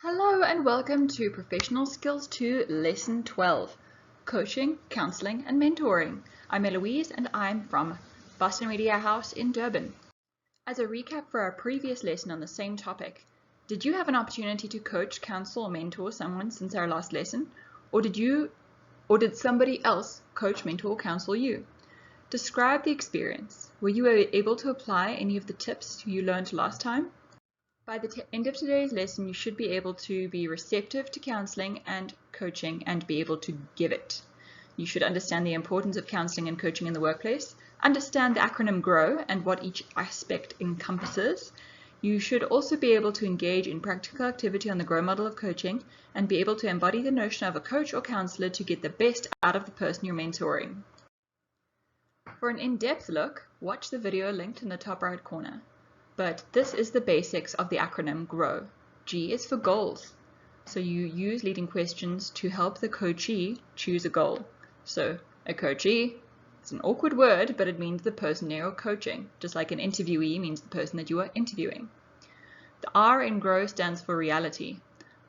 Hello and welcome to Professional Skills 2 Lesson 12, Coaching, Counseling and Mentoring. I'm Eloise and I'm from Boston Media House in Durban. As a recap for our previous lesson on the same topic, did you have an opportunity to coach, counsel or mentor someone since our last lesson? Or did somebody else coach, mentor or counsel you? Describe the experience. Were you able to apply any of the tips you learned last time? By the end of today's lesson, you should be able to be receptive to counseling and coaching and be able to give it. You should understand the importance of counseling and coaching in the workplace, understand the acronym GROW and what each aspect encompasses. You should also be able to engage in practical activity on the GROW model of coaching and be able to embody the notion of a coach or counselor to get the best out of the person you're mentoring. For an in-depth look, watch the video linked in the top right corner. But this is the basics of the acronym GROW. G is for goals. So you use leading questions to help the coachee choose a goal. So a coachee, it's an awkward word, but it means the person you're coaching, just like an interviewee means the person that you are interviewing. The R in GROW stands for reality.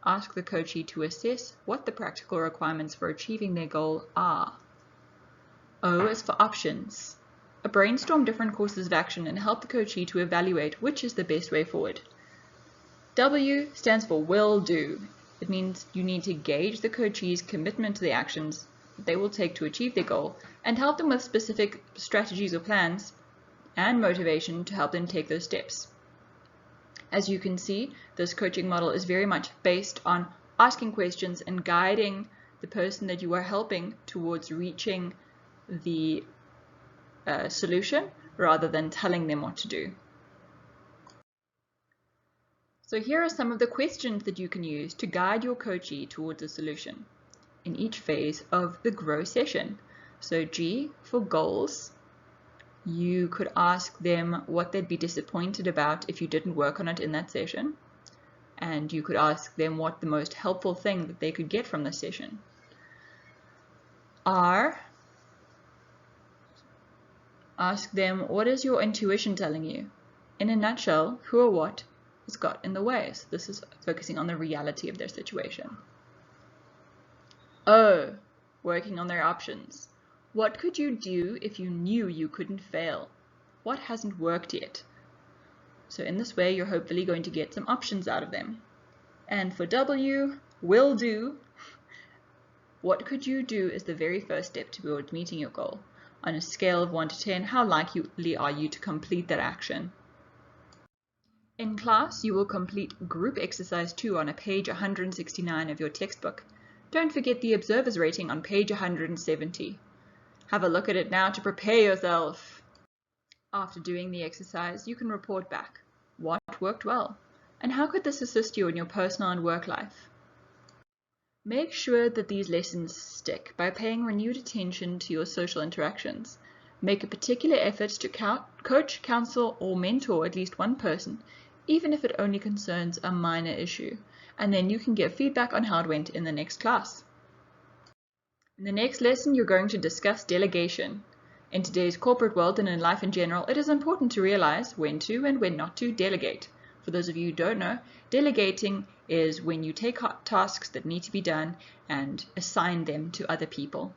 Ask the coachee to assess what the practical requirements for achieving their goal are. O is for options. Brainstorm different courses of action and help the coachee to evaluate which is the best way forward. W stands for will do. It means you need to gauge the coachee's commitment to the actions that they will take to achieve their goal and help them with specific strategies or plans and motivation to help them take those steps. As you can see, this coaching model is very much based on asking questions and guiding the person that you are helping towards reaching the solution rather than telling them what to do. So here are some of the questions that you can use to guide your coachee towards a solution in each phase of the GROW session. So G for goals. You could ask them what they'd be disappointed about if you didn't work on it in that session. And you could ask them what the most helpful thing that they could get from the session. R, ask them, what is your intuition telling you? In a nutshell, who or what has got in the way? So this is focusing on the reality of their situation. O, working on their options. What could you do if you knew you couldn't fail? What hasn't worked yet? So in this way, you're hopefully going to get some options out of them. And for W, will do. What could you do is the very first step towards meeting your goal. On a scale of 1 to 10, how likely are you to complete that action? In class, you will complete group exercise 2 on page 169 of your textbook. Don't forget the observer's rating on page 170. Have a look at it now to prepare yourself. After doing the exercise, you can report back. What worked well? And how could this assist you in your personal and work life? Make sure that these lessons stick by paying renewed attention to your social interactions. Make a particular effort to coach, counsel, or mentor at least one person, even if it only concerns a minor issue, and then you can give feedback on how it went in the next class. In the next lesson, you're going to discuss delegation. In today's corporate world and in life in general, it is important to realize when to and when not to delegate. For those of you who don't know, delegating is when you take tasks that need to be done and assign them to other people.